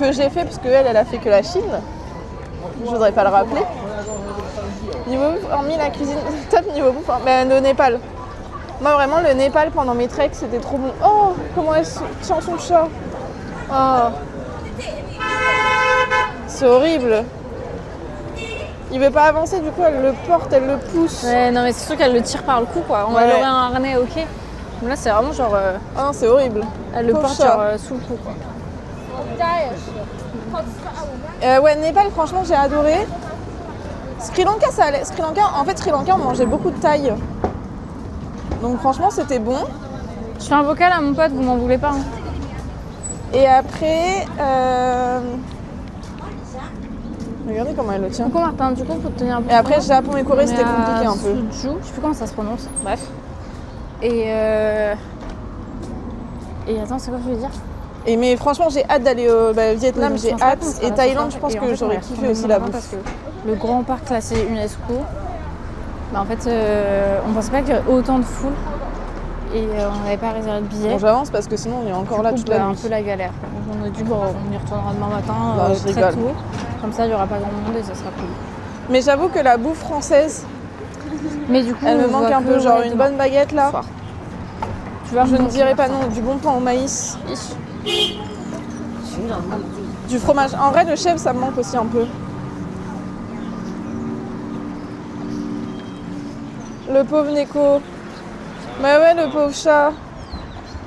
Que j'ai fait, parce qu'elle a fait que la Chine. Je voudrais pas le rappeler. Niveau bouffe, hormis la cuisine, top niveau bouffe, mais le Népal. Moi vraiment le Népal pendant mes treks c'était trop bon. Oh, comment elle tient son chat. Oh. C'est horrible. Il veut pas avancer, du coup elle le porte, elle le pousse. Ouais, non mais c'est sûr qu'elle le tire par le cou quoi. On Ouais. aurait un harnais, ok. Mais là c'est vraiment genre... Ah non, c'est horrible. Elle le Pauvre porte chat. genre, sous le cou quoi. Ouais, Népal, franchement, j'ai adoré. Sri Lanka, ça allait. Sri Lanka, on mangeait beaucoup de thaï. Donc, franchement, c'était bon. Je fais un vocal à mon pote, vous m'en voulez pas. Hein. Et après, regardez comment elle le tient. Du coup, Martin, du coup, faut te tenir un peu. Et après, Japon et Corée, c'était On est à compliqué un peu. Suju, je sais plus comment ça se prononce. Bref. Et attends, c'est quoi que je veux dire? Mais franchement, j'ai hâte d'aller au Vietnam, Oui, j'ai je pense hâte. pas qu'on sera Et là Thaïlande, ce je soir. pense Et en que fait, j'aurais on kiffé reste aussi la parce bouffe. que le grand parc classé UNESCO, bah en fait, on pensait pas qu'il y aurait autant de foule et on n'avait pas réservé de billets. Bon, j'avance parce que sinon, on est encore là toute la un nuit. peu la galère. Donc on a dit, bon, on y retournera demain matin Non, je très rigole. tôt. Comme ça, il n'y aura pas grand monde et ça sera cool. Mais j'avoue que la bouffe française, Mais du coup, elle me on manque voit un peu. que, Genre ouais, une demain bonne baguette là. soir. Tu vois, Je ne dirais pas non, du bon pain au maïs. Du fromage. En vrai, le chèvre, ça me manque aussi un peu. Le pauvre Neko. Bah ouais, le pauvre chat.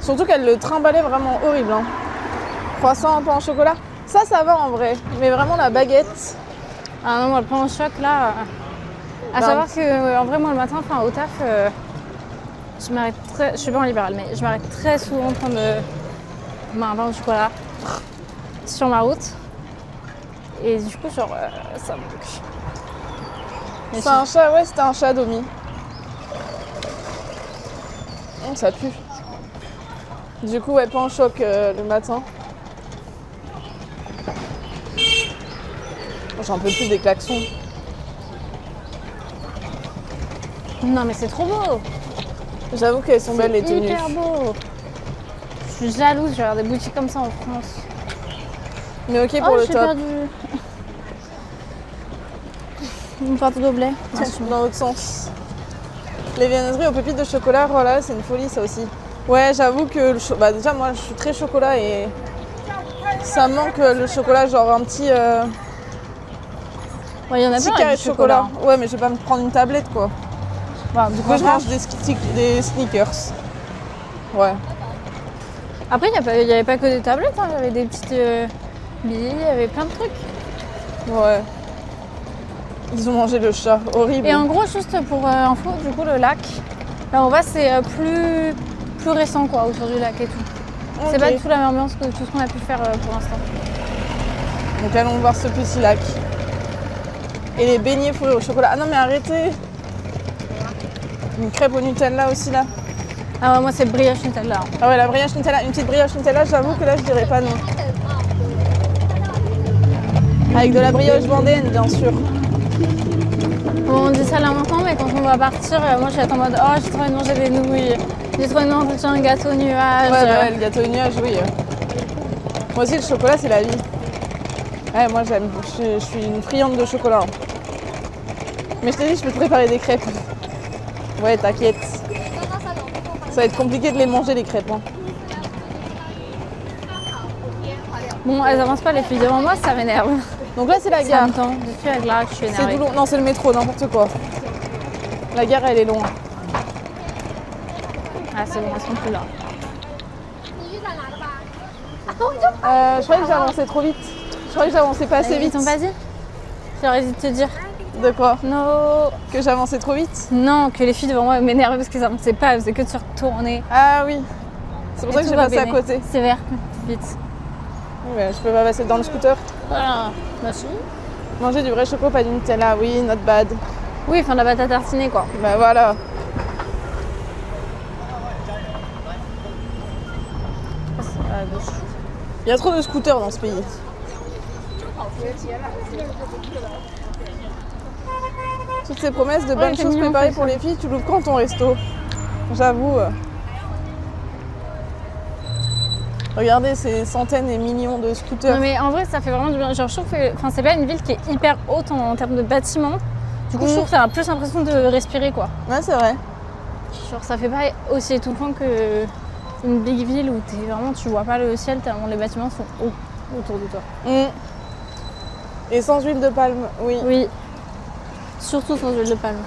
Surtout qu'elle le trimballait vraiment horrible. Hein. Croissant, pain au chocolat. Ça va en vrai. Mais vraiment la baguette. Ah non, moi, le pain au choc, là... À Ben, savoir que, en vrai, moi, le matin, enfin, au taf, je m'arrête très... Je suis pas en libéral, mais je m'arrête très souvent en train de... un pain au chocolat sur ma route. Et du coup, genre, ça me manque. Mais C'est un chat, ouais, c'était un chat Domi. Ça pue. Du coup, ouais, pain au choc le matin. J'en peux plus des klaxons. Non, mais c'est trop beau. J'avoue qu'elles sont belles les tenues. Hyper beau. Je suis jalouse, je vais avoir des boutiques comme ça en France. Mais ok pour le j'ai top. perdu une pâte de blé. Dans l'autre sens. Les viennoiseries aux pépites de chocolat, voilà, c'est une folie ça aussi. Ouais, j'avoue que déjà moi je suis très chocolat et ça me manque le chocolat, genre un petit, Ouais, il y en a petit plein carré avec de du chocolat. Ouais, mais je vais pas me prendre une tablette quoi. Voilà, Du coup, je mange des sneakers. Ouais. Après, il n'y avait pas que des tablettes, hein. Il y avait des petites billes, il y avait plein de trucs. Ouais. Ils ont mangé le chat, horrible. Et en gros, juste pour info, du coup, le lac, là on va, c'est plus récent quoi, autour du lac et tout. Ok. C'est pas du tout la même ambiance que tout ce qu'on a pu faire pour l'instant. Donc allons voir ce petit lac. Et les beignets fourrés au chocolat. Ah non mais arrêtez. Une crêpe au Nutella aussi là. Ah ouais, moi c'est brioche Nutella. Hein. Ah ouais, la brioche Nutella, une petite brioche Nutella, j'avoue que là je dirais pas non. Avec de la brioche vendéenne bien sûr. Bon, on dit ça là maintenant, mais quand on va partir, moi je vais être en mode oh j'ai trop envie de manger des nouilles, j'ai trop envie de manger un gâteau nuage. Ouais, bah ouais, le gâteau au nuage, oui. Moi aussi le chocolat c'est la vie. Ouais, moi j'aime, je suis une friande de chocolat. Mais je t'ai dit, je peux te préparer des crêpes. Ouais, t'inquiète. Ça va être compliqué de les manger les crêpes. Hein. Bon, elles avancent pas les filles devant moi, ça m'énerve. Donc là c'est la Ça gare. me tend, je suis avec Lara, je suis C'est énervée. tout long. Non, c'est le métro, n'importe quoi. La gare elle est loin. Ah c'est bon, elles sont plus là. Je croyais que j'avançais trop vite. Je croyais que j'avançais pas assez Ils vite. t'ont pas dit? J'aurais dû te dire. De quoi? Non. Que j'avançais trop vite? Non, que les filles devant moi m'énervaient parce qu'elles avançaient pas, elles faisaient que de se retourner. Ah oui. C'est pour ça que j'ai passé à côté. C'est vert, vite. Oui, mais je peux pas passer dans le scooter. Voilà. Bah si. Manger du vrai choco, pas du Nutella, oui, not bad. Oui, enfin de la pâte à tartiner quoi. Bah voilà. À gauche. Il y a trop de scooters dans ce pays. Toutes ces promesses de bonnes c'est choses mignon, préparées ça. pour les filles, tu l'ouvres quand ton resto? J'avoue. Regardez ces centaines et millions de scooters. Non, mais en vrai, ça fait vraiment du bien. Genre, je trouve que c'est pas une ville qui est hyper haute en termes de bâtiments. Du coup, je trouve que ça a plus l'impression de respirer, quoi. Ouais, c'est vrai. Genre, ça fait pas aussi étouffant que une big ville où tu vois pas le ciel tellement les bâtiments sont hauts autour de toi. Et sans huile de palme, oui. Oui. Surtout sans huile de palme.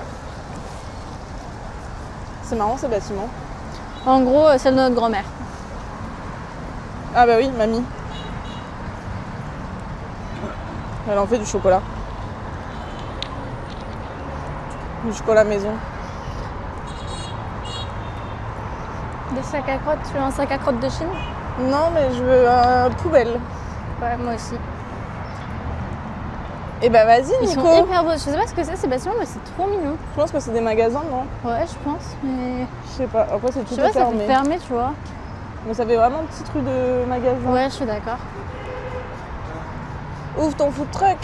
C'est marrant ces bâtiments. En gros, celle de notre grand-mère. Ah bah oui, mamie. Elle en fait du chocolat. Du chocolat maison. Des sacs à crottes, tu veux un sac à crottes de Chine? Non, mais je veux un poubelle. Ouais, moi aussi. Et bah vas-y, Ils Nico. sont hyper beaux. Je sais pas ce que c'est ces bâtiments, mais c'est trop mignon. Je pense que c'est des magasins, non? Ouais, je pense, mais. Je sais pas. Après, c'est Je tout sais pas, ça fermé. fait fermé, tu vois. Mais ça fait vraiment un petit truc de magasin. Ouais, je suis d'accord. Ouvre ton food truck,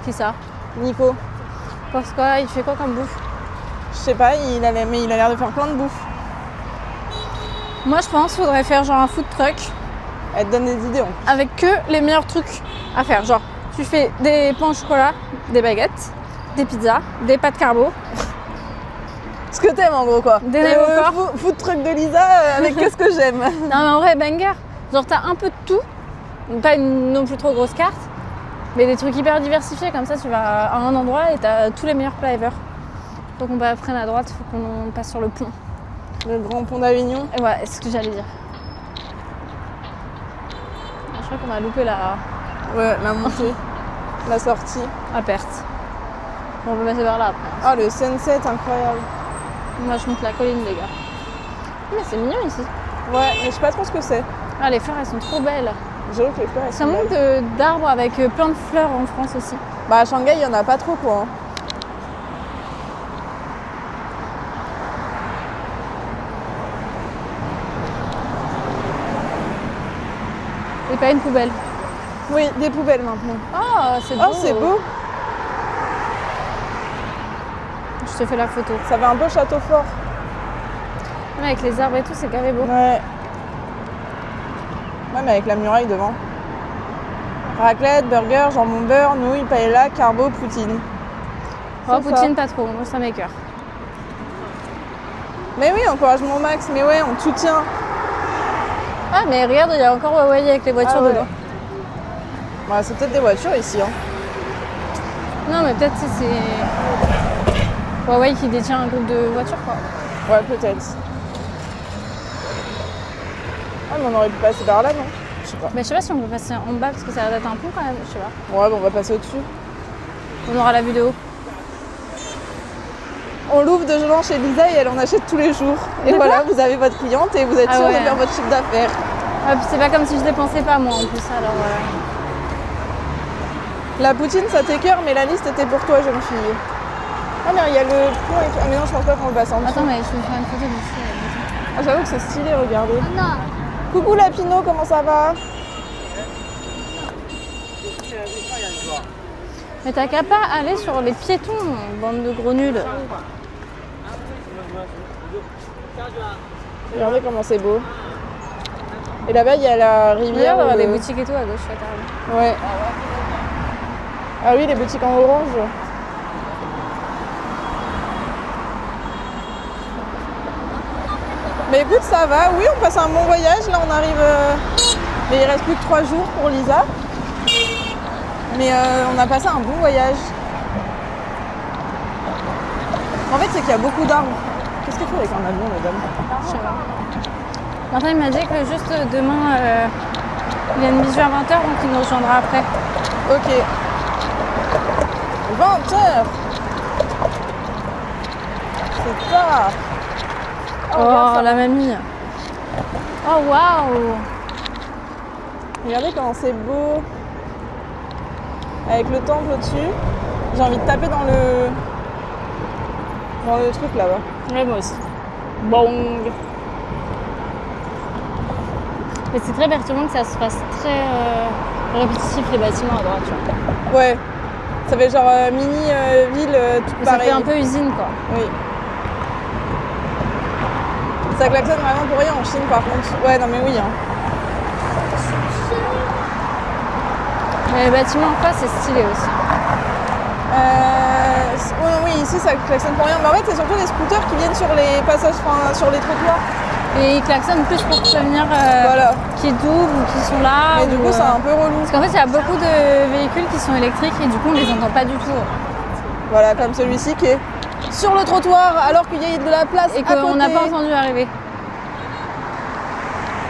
Qui ça? Nico. Parce quoi? Il fait quoi comme bouffe? Je sais pas, mais il a l'air de faire plein de bouffe. Moi, je pense qu'il faudrait faire genre un food truck Elle te donne des idées en plus. avec que les meilleurs trucs à faire. Genre, tu fais des pains au chocolat, des baguettes, des pizzas, des pâtes carbo. Ce que t'aimes en gros quoi. Des nems au corps. Food truck de Lisa avec qu'est-ce que j'aime. Non, mais en vrai, banger. Genre, t'as un peu de tout. Pas une non plus trop grosse carte, mais des trucs hyper diversifiés. Comme ça, tu vas à un endroit et t'as tous les meilleurs plats ever. Faut qu'on prenne à droite, faut qu'on passe sur le pont. Le grand pont d'Avignon. Et ouais, c'est ce que j'allais dire. Je crois qu'on a loupé la La montée. La sortie. à perte. Bon, on peut passer par là après. Ah, le sunset, incroyable. Moi, je monte la colline, les gars. Mais c'est mignon ici. Ouais, mais je sais pas trop ce que c'est. Ah, les fleurs, elles sont trop belles. J'avoue que les fleurs, elles C'est un sont monde belles. d'arbres avec plein de fleurs en France aussi. Bah, à Shanghai, il y en a pas trop quoi. Et pas une poubelle. Oui, des poubelles maintenant. Oh, c'est beau. Oh, c'est beau. Je te fais la photo. Ça fait un peu château fort. Ouais, avec les arbres et tout, c'est carré beau. Ouais. Ouais, mais avec la muraille devant. Raclette, burger, jambon beurre, nouilles, paella, carbo, poutine. Oh, C'est ça. poutine, pas trop. Moi, ça m'écoeure. Mais oui, encouragement au max. Mais ouais, on te soutient. Ah, mais regarde, il y a encore Huawei avec les voitures Ah ouais. dedans. Bah, c'est peut-être des voitures ici. Hein. Non, mais peut-être que c'est Huawei qui détient un groupe de voitures, quoi. Ouais, peut-être. Ah, mais on aurait pu passer par là, non? Je sais pas. Mais je sais pas si on peut passer en bas parce que ça a l'air d'être un pont quand même. Je sais pas. Ouais, bon, on va passer au-dessus. On aura la vue de haut. On l'ouvre de Jolan chez Lisa et elle en achète tous les jours. Et D'accord. voilà, vous avez votre cliente et vous êtes Ah sûr ouais. de faire votre chiffre d'affaires. Ah, puis c'est pas comme si je dépensais pas moi en plus, alors. La poutine, ça t'écœure, mais la liste était pour toi, jeune fille. Ah, mais il y a le pont et tout. Ah, mais non, je pense pas qu'on le passe en dessous. Attends, mais je vais faire une photo d'ici. Ah, j'avoue que c'est stylé, regardez. Non. Coucou Lapino, comment ça va? Mais t'as qu'à pas aller sur les piétons, bande de gros nuls. Regardez comment c'est beau. Et là-bas, il y a la rivière. Regarde, il y aura où des le- boutiques et tout à gauche, là, carrément. Ouais. Ah oui, les boutiques en orange. Mais écoute, ça va. Oui, on passe un bon voyage. Là, on arrive. Mais il reste plus que 3 jours pour Lisa. Mais on a passé un bon voyage. En fait, c'est qu'il y a beaucoup d'arbres. Qu'est-ce qu'il faut avec un avion, madame? Je sais pas. Martin, il m'a dit que juste demain, il y a une bisou à 20h, donc il nous rejoindra après. Ok. 20h. C'est tard. Oh, regarde ça. la mamie. Oh, waouh. Regardez comment c'est beau. Avec le temple au-dessus. J'ai envie de taper dans le truc là-bas. Ouais, moi aussi. Bong. Mais c'est très perturbant que ça se fasse très répétitif les bâtiments à droite, tu vois. Ouais. Ça fait genre mini ville toute Mais ça pareille. fait un peu usine, quoi. Oui. Ça klaxonne vraiment pour rien en Chine par contre. Ouais, non mais oui. Hein. Mais le bâtiment en face, c'est stylé aussi. Oui, ici ça klaxonne pour rien. Mais en fait, c'est surtout les scooters qui viennent sur les passages, enfin, sur les trottoirs. Et ils klaxonnent plus pour prévenir Voilà. qui doublent ou qui sont là. Mais du coup, c'est un peu relou. Parce qu'en fait, il y a beaucoup de véhicules qui sont électriques et du coup, on les entend pas du tout. Voilà, comme celui-ci qui est sur le trottoir alors qu'il y a de la place Et à côté. qu'on n'a pas entendu arriver.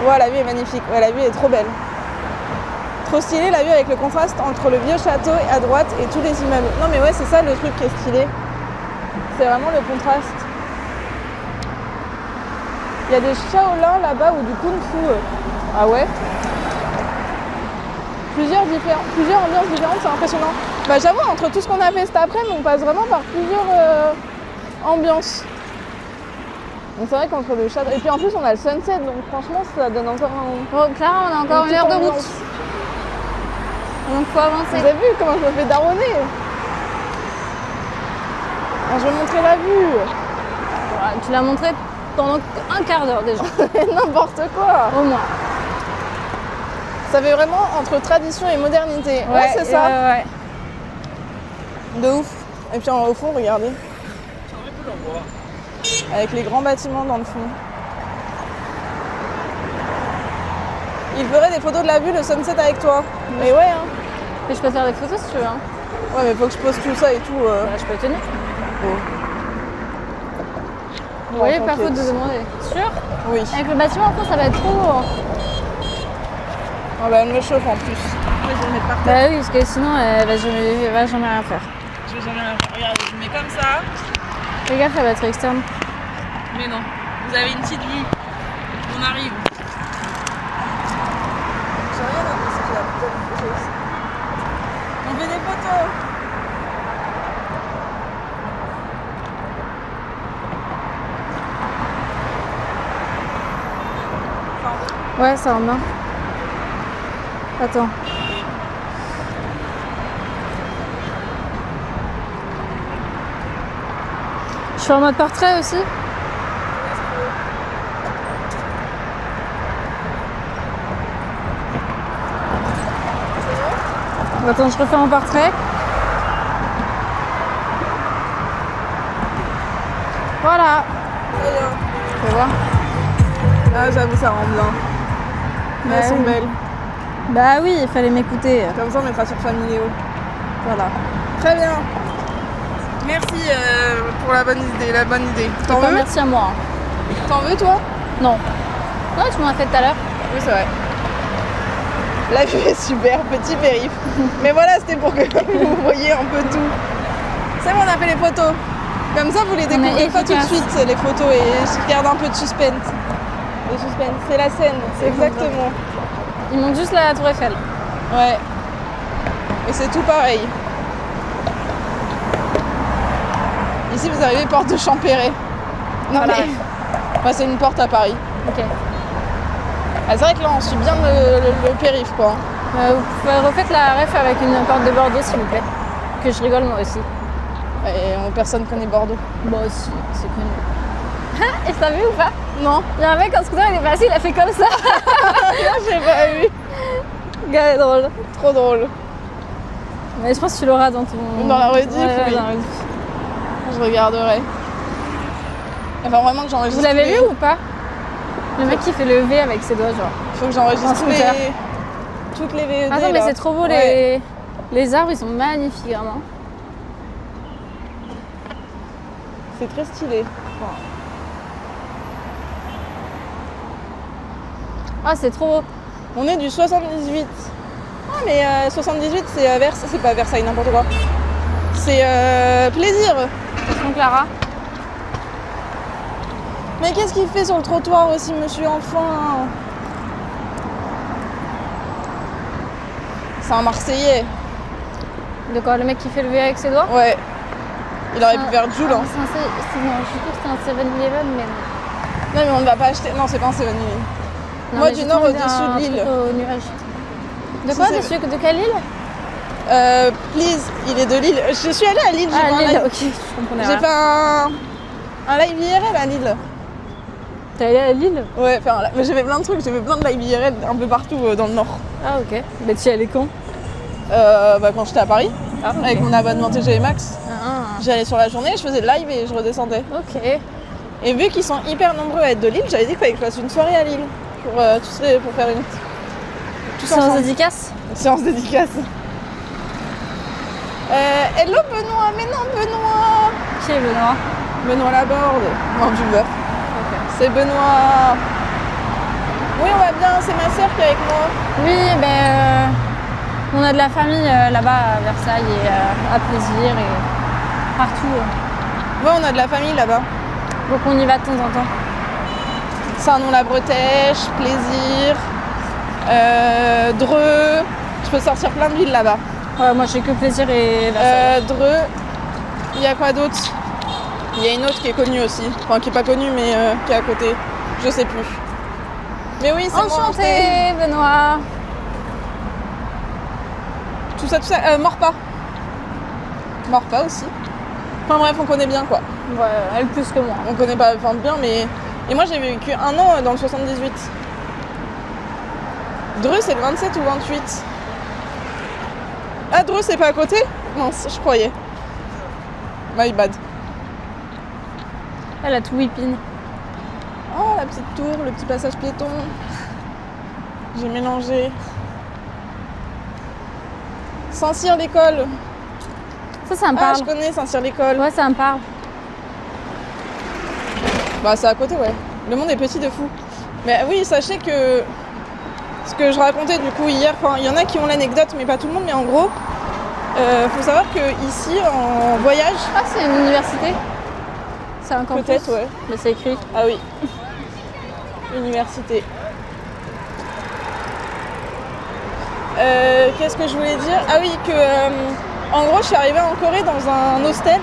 Ouais, la vue est magnifique. Ouais, la vue est trop belle. Trop stylé la vue avec le contraste entre le vieux château à droite et tous les immeubles. Non mais ouais, c'est ça le truc qui est stylé. C'est vraiment le contraste. Il y a des Shaolin là-bas ou du Kung Fu. Ah ouais. Plusieurs ambiances différentes, c'est impressionnant. Bah j'avoue, entre tout ce qu'on a fait cet après-midi, on passe vraiment par plusieurs ambiances. Donc c'est vrai qu'entre le château... Et puis en plus on a le sunset, donc franchement ça donne encore un... Bon, Clara, on a encore une heure de route. Donc faut avancer. Vous avez vu comment je me fais daronner? Alors, je vais montrer la vue. Voilà, tu l'as montré pendant un quart d'heure déjà. N'importe quoi. Au moins. Ça fait vraiment entre tradition et modernité. Ouais, c'est ça. Ouais. De ouf. Et puis au fond, regardez. Avec les grands bâtiments dans le fond. Il ferait des photos de la vue, le sunset avec toi. Mais ouais, hein. Mais je peux faire des photos si tu veux. Hein. Ouais, mais faut que je pose tout ça et tout. Bah, je peux tenir. Oh. Vous voyez, pas faute de demander. Sûr? Oui. Avec le bâtiment en fond, ça va être trop lourd. Oh, bah, elle me chauffe en plus. Je vais le mettre par terre. Bah oui, parce que sinon, elle va jamais rien faire. Je vais jamais rien faire. Regarde, je mets comme ça. Fais gaffe, la batterie externe. Mais non. Vous avez une petite vue. On arrive. J'ai rien à dire, c'est qu'il y a peut-être quelque chose. On fait des photos. Ouais, ça en bien. Attends. Je suis en mode portrait aussi. Attends, je refais mon portrait. Voilà. Tu vas voir. Ah, j'avoue, ça rend bien. Mais elles sont belles. Bah oui, il fallait m'écouter. Comme ça, on mettra sur Familéo. Voilà. Très bien. Merci pour la bonne idée. T'en veux? Merci à moi. T'en veux, toi? Non. Non, tu m'en as fait tout à l'heure. Oui, c'est vrai. La vue est super, petit périph'. Mais voilà, c'était pour que vous voyez un peu tout. C'est bon, on a fait les photos. Comme ça, vous les découvrez pas tout de suite, les photos, et je garde un peu de suspense. Le suspense, c'est la scène, c'est exactement. Il manque juste la tour Eiffel. Ouais. Et c'est tout pareil. Ici, vous arrivez porte de Champéret. Non, Voilà. mais... Enfin, c'est une porte à Paris. Ok. Ah, c'est vrai que là, on suit bien le périph', quoi. Vous pouvez refaire la ref avec une porte de Bordeaux, s'il vous plaît. Que je rigole moi aussi. Et personne connaît Bordeaux. Moi aussi, c'est connu. Et t'as vu ou pas? Non. Il y a un mec en scooter, il est passé, il a fait comme ça. Non, j'ai pas vu. Le gars est drôle. Trop drôle. Mais je pense que tu l'auras dans ton... Dans la rediff, ouais, oui. dans la rediff. Je regarderai. Enfin, vraiment que j'enregistre. Vous l'avez vu ou pas? Le mec qui fait le V avec ses doigts, genre. Il faut que j'enregistre Un scooter. toutes les VED. Attends, mais là. c'est trop beau, Ouais. les arbres, ils sont magnifiques, vraiment. C'est très stylé. Ah, c'est trop beau. On est du 78. Ah, mais 78, c'est Versailles. C'est pas Versailles, n'importe quoi. C'est Plaisir. Attention, Clara. Mais qu'est-ce qu'il fait sur le trottoir aussi, monsieur enfant? C'est un Marseillais. De quoi? Le mec qui fait le V avec ses doigts? Ouais. Il aurait pu faire Joule. Ah, Hein. non, je suis sûre que c'était un 7-Eleven, mais non. Non, mais on ne va pas acheter. Non, c'est pas un 7-Eleven. Non, Moi, mais du j'ai nord trouvé au-dessus un de l'île. truc au nuage. De Si quoi? c'est- De quelle île? Please, il est de Lille. Je suis allée à Lille, j'ai Ah, fait un Lille, live. ok, je comprenais J'ai rien. fait un live IRL à Lille. T'es allée à Lille? Ouais, mais j'ai fait plein de trucs, j'ai fait plein de live IRL un peu partout dans le nord. Ah, ok. Mais tu y allais quand? Quand j'étais à Paris, Ah, ok. avec mon abonnement TGV Max. Ah, J'allais sur la journée, je faisais le live et je redescendais. ok. Et vu qu'ils sont hyper nombreux à être de Lille, j'avais dit qu'il fallait que je fasse une soirée à Lille pour faire une tous Séance ensemble. dédicace. Une séance dédicace. Hello Benoît, mais non Benoît. Qui est Benoît? Benoît Laborde, non du beurre. Ok. C'est Benoît. Oui, on va bien, c'est ma soeur qui est avec moi. Oui, on a de la famille là-bas à Versailles et à Plaisir et partout. Ouais, on a de la famille là-bas. Donc on y va de temps en temps. Saint-Nom-la-Bretèche, Plaisir, Dreux. Je peux sortir plein de villes là-bas. Ouais, moi j'ai que Plaisir et Versailles. Dreux. Il y a quoi d'autre? Il y a une autre qui est connue aussi. Enfin, qui est pas connue, mais qui est à côté. Je sais plus. Mais oui, c'est moi. Enchantée, Benoît. Tout ça. Morpa. Morpa aussi. Enfin bref, on connaît bien quoi. Ouais, elle plus que moi. On connaît pas enfin, bien, mais... Et moi j'ai vécu 1 an dans le 78. Dreux, c'est le 27 ou 28. Ah, Dreux, c'est pas à côté? Mince, je croyais. My bad. Elle a tout whipping. Oh, la petite tour, le petit passage piéton. J'ai mélangé. Saint-Cyr l'école. Ça me Ah, parle. je connais Saint-Cyr l'école. Ouais, ça me parle. Bah, c'est à côté, ouais. Le monde est petit de fou. Mais oui, sachez que ce que je racontais du coup hier, enfin, il y en a qui ont l'anecdote, mais pas tout le monde. Mais en gros, faut savoir que ici, en voyage, Ah, c'est une université? C'est un campus? peut-être, ouais. Mais c'est écrit. Ah oui. Université. Qu'est-ce que je voulais dire? Ah oui, que en gros, je suis arrivée en Corée dans un hostel.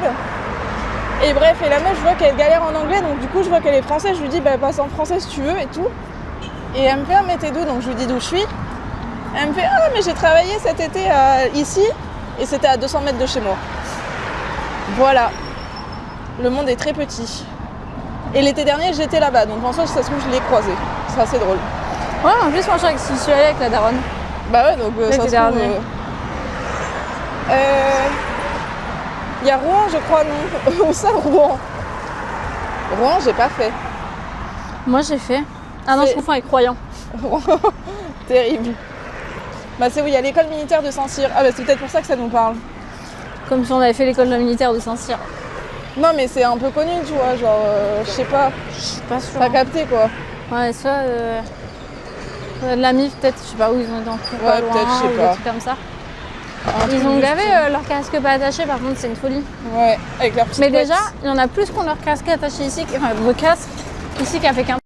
Et bref, et la meuf, je vois qu'elle galère en anglais, donc du coup, je vois qu'elle est française. Je lui dis, bah, passe en français si tu veux et tout. Et elle me fait, ah, mais t'es d'où? Donc je lui dis d'où je suis. Elle me fait, ah, mais j'ai travaillé cet été ici, et c'était à 200 mètres de chez moi. Voilà. Le monde est très petit. Et l'été dernier, j'étais là-bas, donc en soi, ça se trouve, je l'ai croisé. C'est assez drôle. Ouais, en plus, moi, je suis allée avec la daronne. Bah ouais, donc ça L'été se trouve... dernier. Il y a Rouen, je crois, non? Où ça, Rouen? Rouen, j'ai pas fait. Moi, j'ai fait. Ah non, C'est- je confonds avec Royan. Rouen, terrible. Bah c'est où il y a l'école militaire de Saint-Cyr. Ah bah c'est peut-être pour ça que ça nous parle. Comme si on avait fait l'école militaire de Saint-Cyr. Non mais c'est un peu connu, tu vois, genre, je sais pas, Je suis pas sûre. t'as capté quoi. Ouais, soit de la MIF, peut-être, je sais pas où ils ont été en cours, pas Ouais, loin, peut-être, je sais ou pas. des trucs comme ça. Un truc Ils ont du gavé style. leur casque pas attaché, par contre, c'est une folie. Ouais, avec leur petite Mais couette. déjà, il y en a plus qu'on leur casque attaché ici, enfin, vos casques ici qu'avec un